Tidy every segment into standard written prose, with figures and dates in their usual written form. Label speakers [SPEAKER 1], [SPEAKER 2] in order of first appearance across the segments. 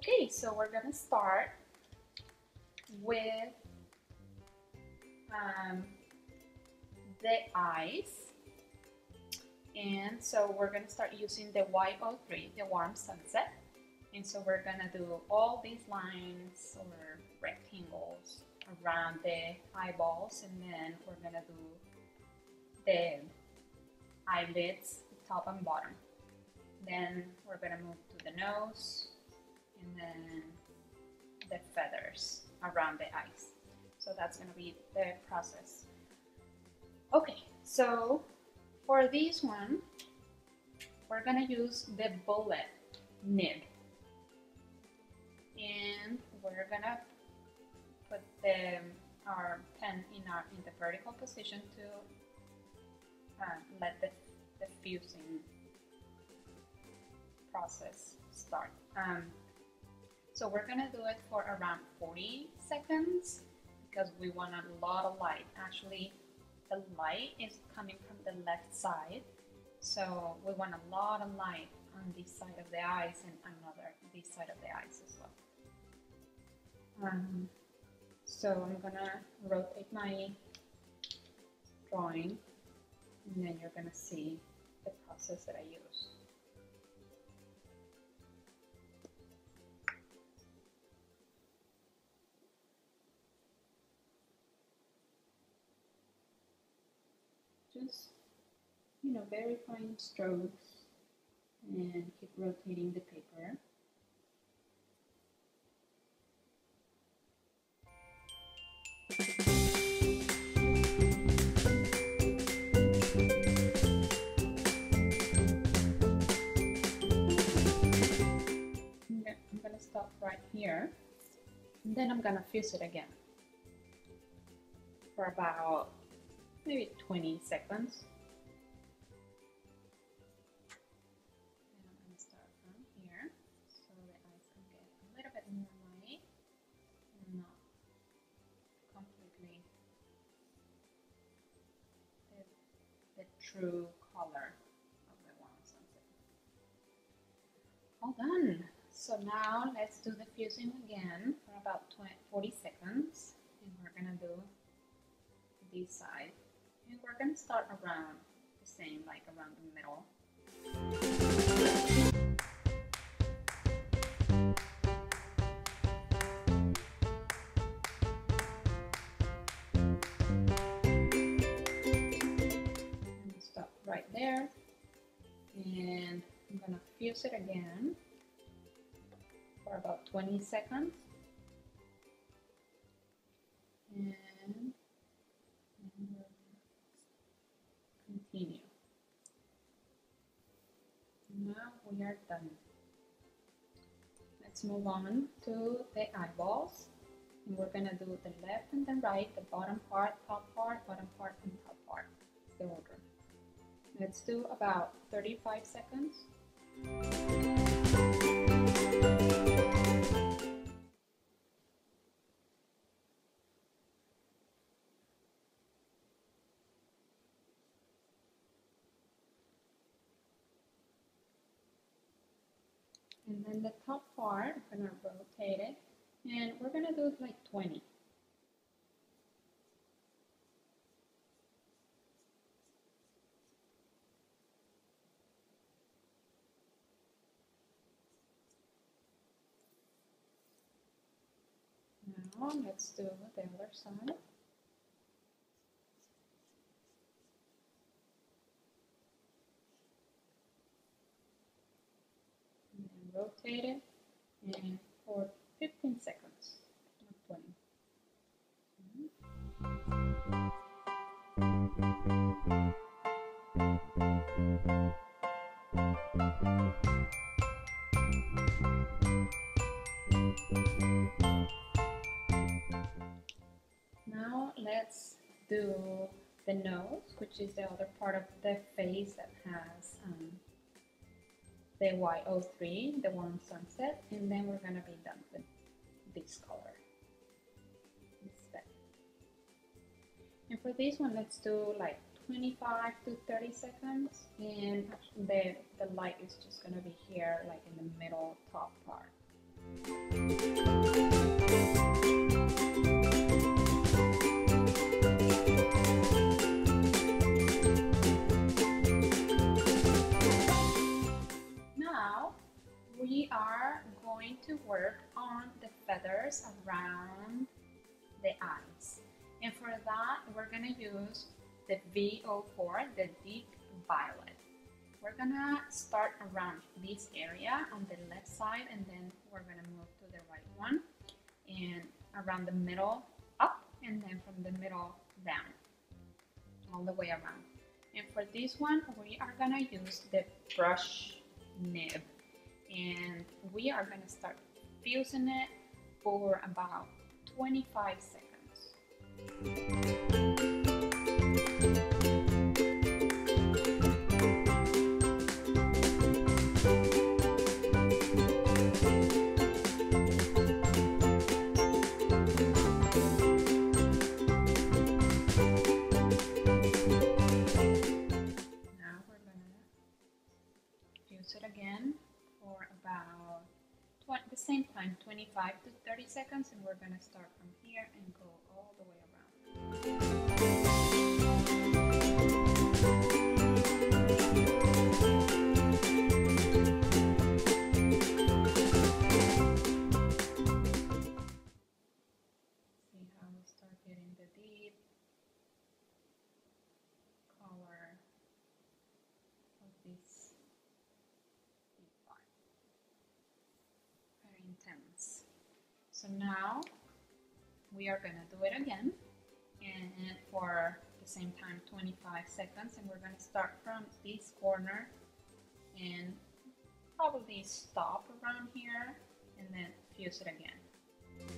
[SPEAKER 1] Okay, so we're gonna start with the eyes, and so we're gonna start using the Y03, the warm sunset, and so we're gonna do all these lines or rectangles around the eyeballs, and then we're gonna do the eyelids, top and bottom. Then we're gonna move to the nose, and then the feathers around the eyes. So that's gonna be the process. Okay, so for this one, we're gonna use the bullet nib, and we're gonna put our pen in the vertical position to let the fusing process start. So we're gonna do it for around 40 seconds because we want a lot of light. Actually, the light is coming from the left side, so we want a lot of light on this side of the eyes and another this side of the eyes as well. So I'm gonna rotate my drawing, and then you're gonna see the process that I use. Just, very fine strokes, and keep rotating the paper. I'm gonna stop right here, and then I'm gonna fuse it again for about maybe 20 seconds. And I'm going to start from here so the eyes can get a little bit more light and not completely the true color of the warm sunset. All done. So now let's do the fusing again for about 40 seconds, and we're going to do this side. And we're going to start around the same, like around the middle. And stop right there. And I'm going to fuse it again for about 20 seconds. And continue. Now we are done. Let's move on to the eyeballs, and we're gonna do the left and the right, the bottom part, top part, bottom part, and top part, the order. Let's do about 35 seconds. And then the top part, I'm gonna rotate it, and we're gonna do it like 20. Now let's do the other side. And then rotate it, and for 15 seconds, not 20. Now let's do the nose, which is the other part of the face that has the Y03, the warm sunset, and then we're gonna be done with this color instead. And for this one, let's do like 25 to 30 seconds, and the light is just gonna be here, like in the middle top part. Now we are going to work on the feathers around the eyes. And for that, we're going to use the VO4, the deep violet. We're going to start around this area on the left side, and then we're going to move to the right one, and around the middle up, and then from the middle down, all the way around. And for this one, we are going to use the brush nib, and we are going to start fusing it for about 25 seconds. It again for about the same time, 25 to 30 seconds, and we're going to start from here and go all the way around. See how we start getting the deep color of this. Intense. So now we are going to do it again, and for the same time 25 seconds, and we're going to start from this corner and probably stop around here and then fuse it again.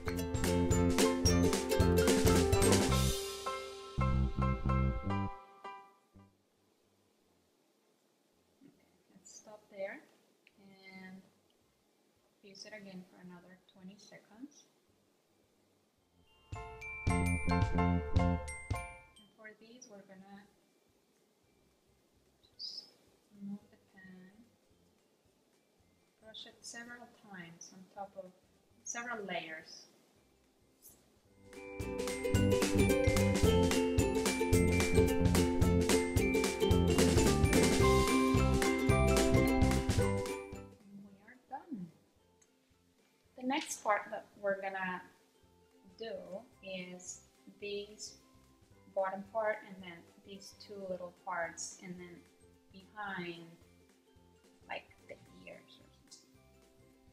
[SPEAKER 1] Okay, let's stop there and fuse it again for another 20 seconds. And for these, we're gonna just move the pen, brush it several times on top of several layers. The next part that we're gonna do is these bottom part, and then these two little parts, and then behind, like the ears or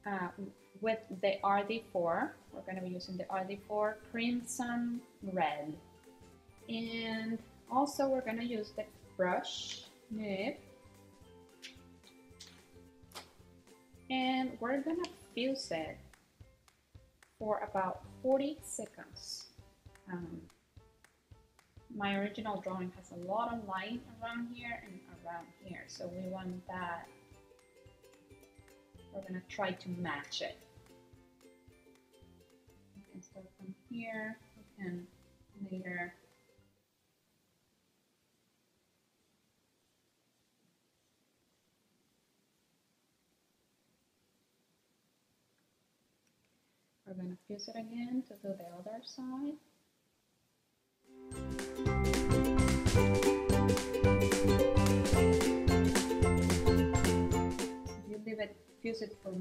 [SPEAKER 1] something. With the RD4, we're gonna be using the RD4 Crimson Red, and also we're gonna use the brush nib, and we're gonna fuse it for about 40 seconds. My original drawing has a lot of light around here and around here, so we want that. We're gonna try to match it. We can start from here, we can later we're going to fuse it again to do the other side. If you leave it, fuse it for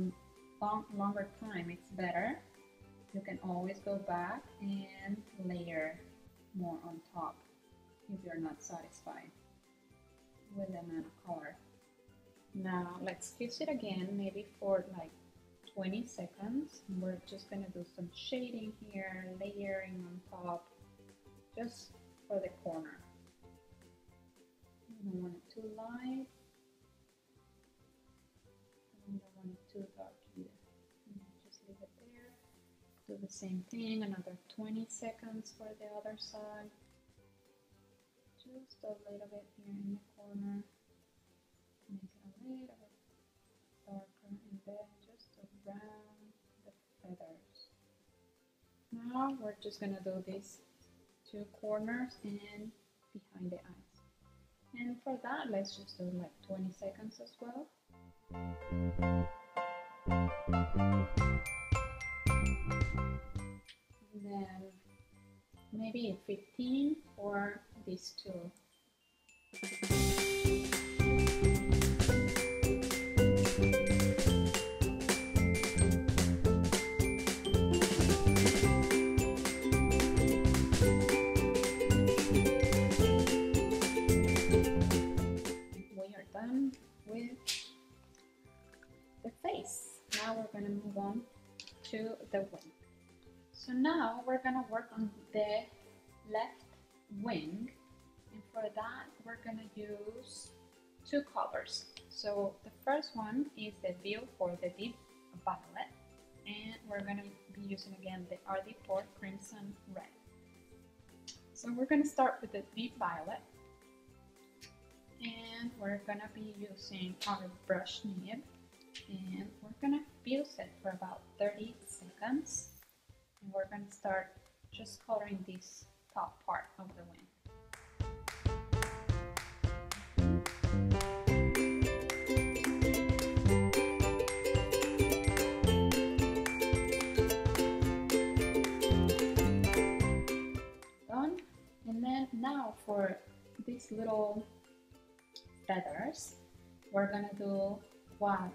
[SPEAKER 1] longer time, it's better. You can always go back and layer more on top if you're not satisfied with the amount of color. Now let's fuse it again, maybe for like 20 seconds. We're just going to do some shading here, layering on top, just for the corner. I don't want it too light, I don't want it too dark either. Just leave it there. Do the same thing, another 20 seconds for the other side. Just a little bit here in the corner. Make it a little bit darker, and then just around the feathers. Now we're just going to do these two corners and behind the eyes. And for that, let's just do like 20 seconds as well. maybe 15 for these two. We are done with the face. Now we're going to move on to the wing. So now we're going to work on the left wing, and for that we're going to use two colors. So the first one is the View for the Deep Violet, and we're going to be using again the RD4 Crimson Red. So we're going to start with the Deep Violet, and we're going to be using our brush nib, and we're going to fuse it for about 30 seconds. And we're going to start just coloring this top part of the wing. Done. And then now for these little feathers, we're going to do what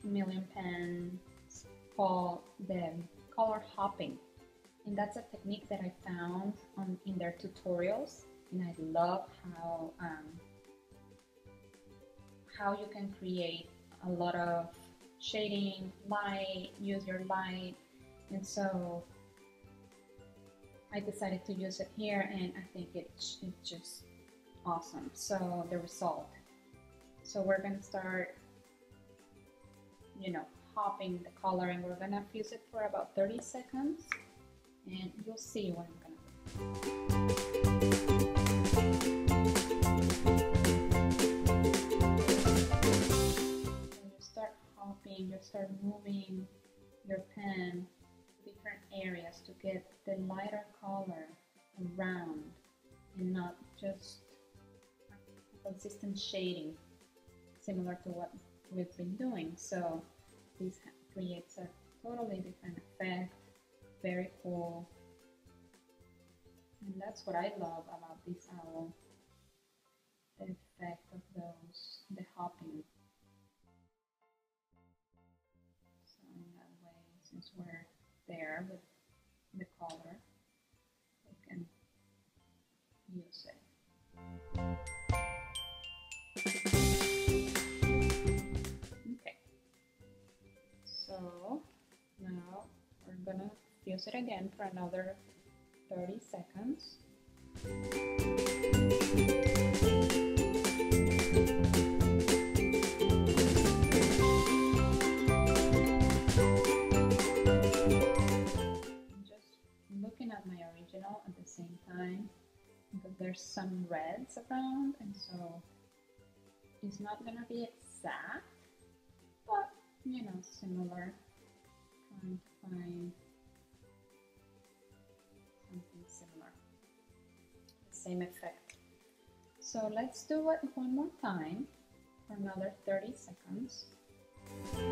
[SPEAKER 1] chameleon pens call the color hopping, and that's a technique that I found in their tutorials, and I love how you can create a lot of shading, light, use your light, and so I decided to use it here, and I think it's just awesome. So the result. So we're gonna start, hopping the color, and we're gonna fuse it for about 30 seconds, and you'll see what I'm gonna do. So you start hopping, you start moving your pen to different areas to get the lighter color around and not just a consistent shading similar to what we've been doing. So this creates a totally different effect, very cool, and that's what I love about this owl, the effect of the hopping. So in that way, since we're there with the color, we can use it. So now we're gonna fuse it again for another 30 seconds. I'm just looking at my original at the same time because there's some reds around, and so it's not gonna be exact, but similar, trying to find something similar, the same effect. So let's do it one more time for another 30 seconds. And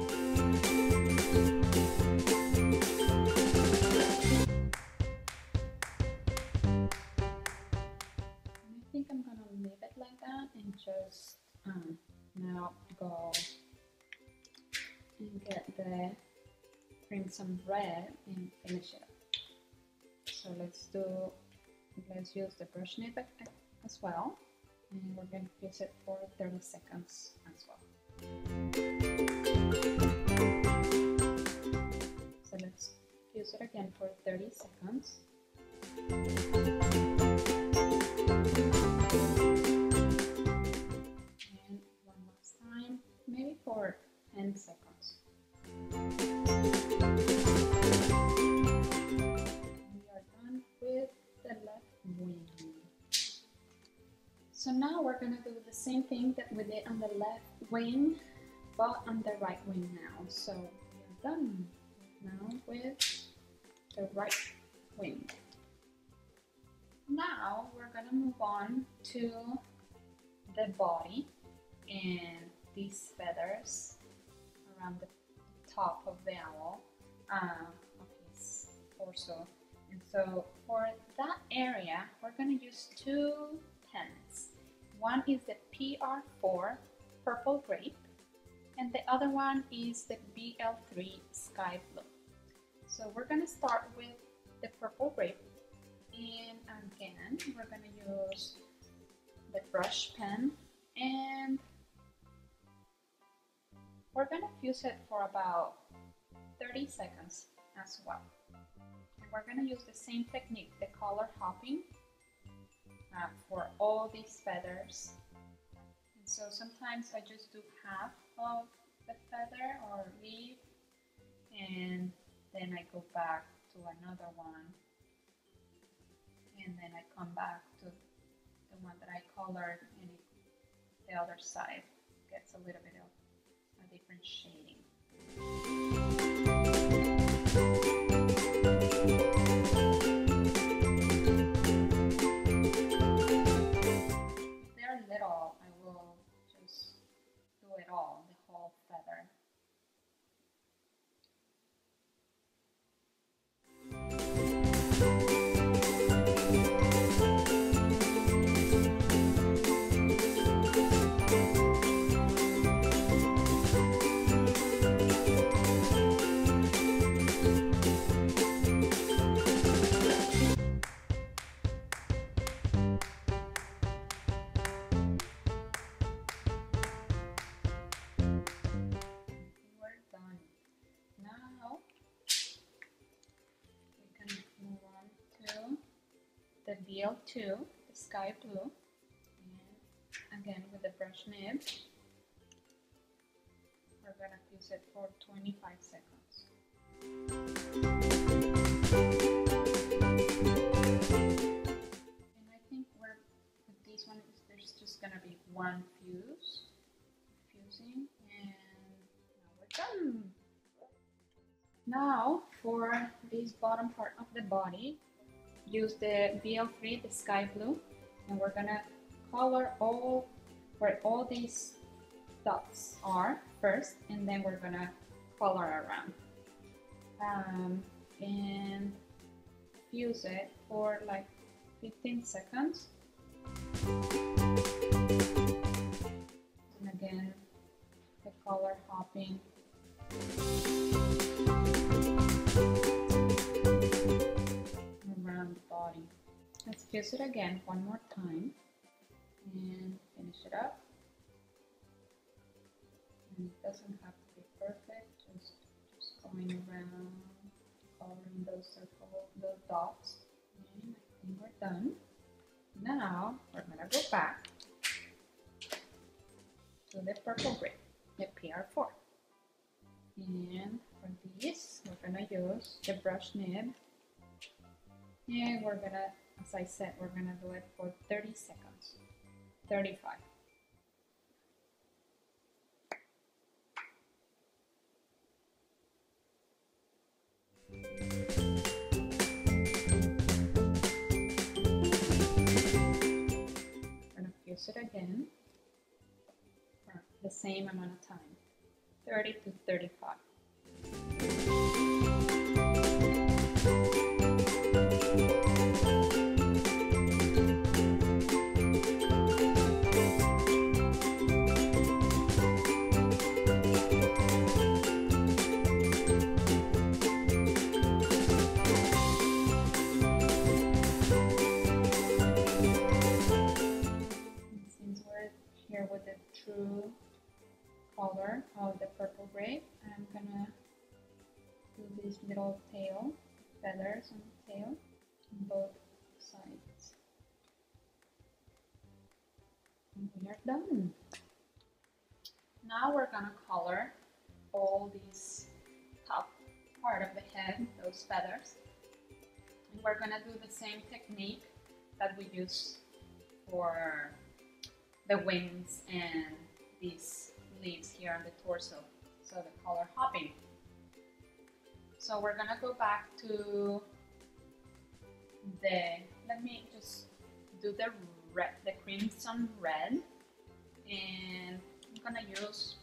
[SPEAKER 1] I think I'm gonna leave it like that and just now go and get the crimson red and finish it up. So let's use the brush nib as well, and we're going to fuse it for 30 seconds as well. So let's fuse it again for 30 seconds. And one last time, maybe for 10 seconds. We are done with the left wing. So now we're going to do the same thing that we did on the left wing, but on the right wing now. So we're done now with the right wing. Now we're going to move on to the body and these feathers around the top of the owl, of his torso, And so for that area, we're going to use two pens. One is the PR4 Purple Grape, and the other one is the BL3 Sky Blue. So we're going to start with the Purple Grape, and again, we're going to use the brush pen, and we're going to fuse it for about 30 seconds as well. And we're going to use the same technique, the color hopping, for all these feathers. And so sometimes I just do half of the feather or leaf, and then I go back to another one, and then I come back to the one that I colored, and the other side gets a little bit of a different shading. If they're little, I will just do it all, the whole feather. The BL2, the Sky Blue, and again with the brush nib, we're going to fuse it for 25 seconds. And I think with this one, there's just going to be one fusing, and now we're done. Now for this bottom part of the body, use the BL3, the Sky Blue, and we're gonna color where all these dots are first, and then we're gonna color around and fuse it for like 15 seconds. And again, the color hopping. Around the body. Let's fuse it again one more time and finish it up. And it doesn't have to be perfect, just going around, coloring those circles, those dots. And I think we're done. Now we're gonna go back to the Purple Grape, the PR4. And for these, we're gonna use the brush nib. And we're gonna, as I said, we're gonna do it for 30 seconds, 35. I'm gonna fuse it again for the same amount of time, 30 to 35. Here with the true color of the Purple Grape, I'm gonna do these little tail feathers on the tail on both sides. And we are done. Now we're gonna color all these top part of the head, those feathers. And we're gonna do the same technique that we use for the wings and these leaves here on the torso, so the color hopping. So we're gonna go back to let me just do the red, the crimson red, and I'm gonna use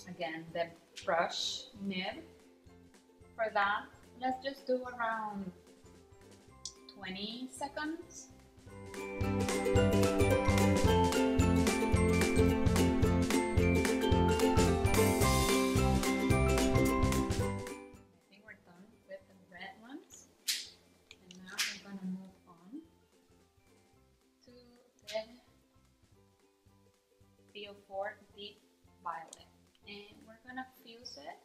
[SPEAKER 1] again the brush nib. For that, let's just do around 20 seconds. For deep violet, and we're gonna fuse it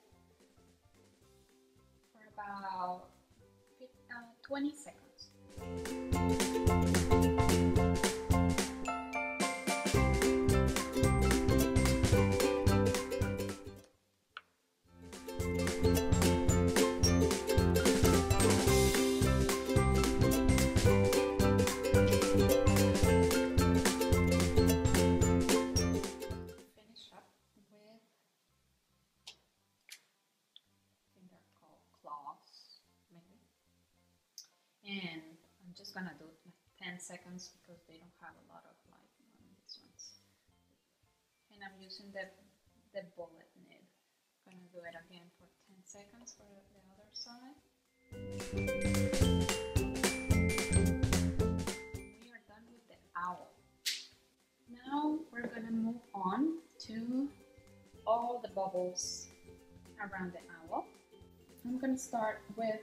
[SPEAKER 1] for about 20 seconds. And I'm just gonna do like 10 seconds because they don't have a lot of light on these ones. And I'm using the bullet nib. I'm gonna do it again for 10 seconds for the other side. We are done with the owl. Now we're gonna move on to all the bubbles around the owl. I'm gonna start with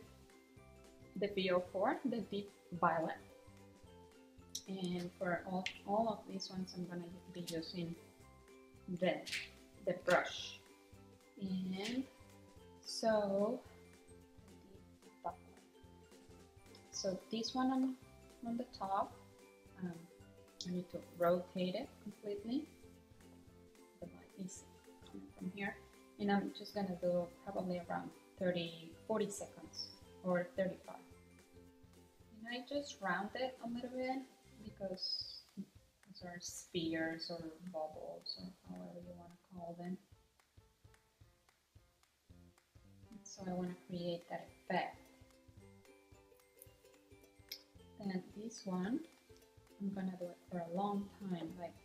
[SPEAKER 1] the VO4, the deep violet, and for all of these ones I'm gonna be using the brush. And so this one on the top, I need to rotate it completely. The light is coming from here, and I'm just gonna do probably around 40 seconds or 35. And I just round it a little bit because these are spheres or bubbles or however you want to call them. And so I want to create that effect. And this one, I'm gonna do it for a long time, like,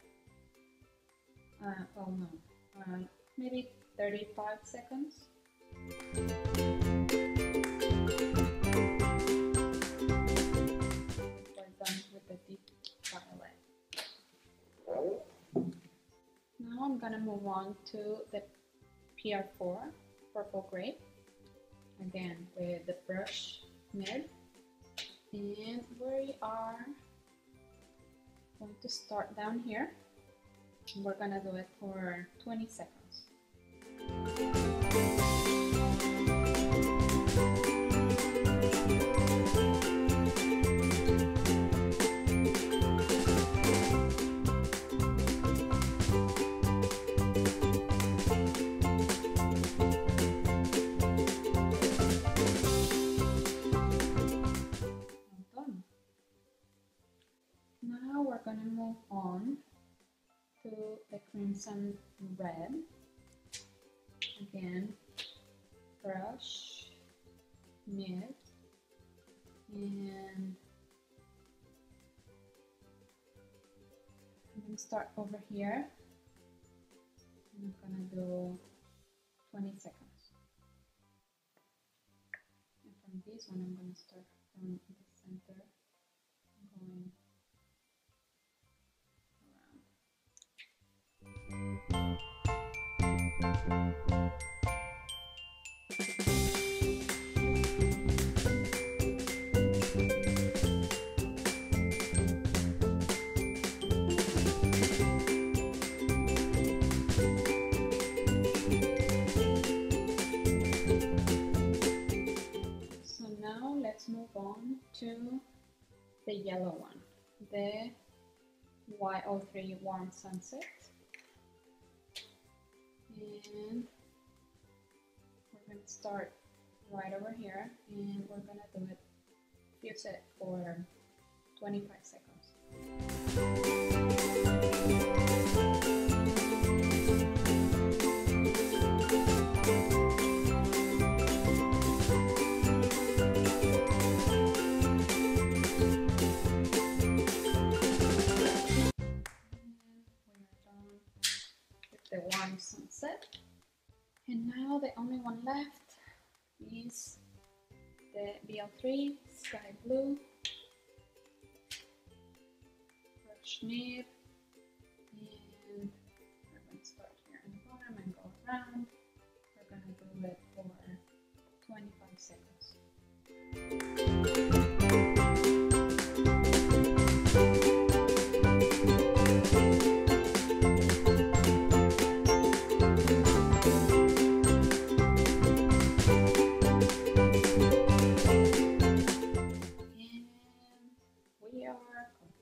[SPEAKER 1] maybe 35 seconds. With the deep violet. Now I'm gonna move on to the PR4, purple grape, again with the brush nib, and we are going to start down here. We're gonna do it for 20 seconds. Now we're going to move on to the crimson red. Again, brush, nib, and I'm going to start over here. I'm going to do 20 seconds. And from this one, I'm going to start from the center, going So now let's move on to the yellow one, the Y03 Warm Sunset. And we're going to start right over here, and we're going to do it, fuse it for 25 seconds. The warm sunset, and now the only one left is the BL3 sky blue, snip, and we're going to start here on the bottom and go around. We're going to do it for 25 seconds.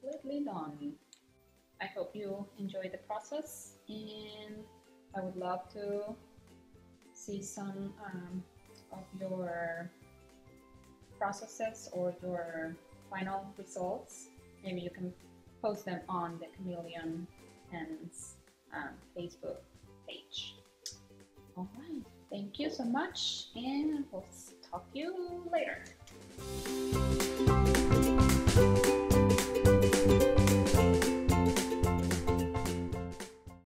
[SPEAKER 1] Completely done. I hope you enjoy the process, and I would love to see some of your processes or your final results. Maybe you can post them on the Chameleon Pen's Facebook page. All right, thank you so much, and we'll talk to you later.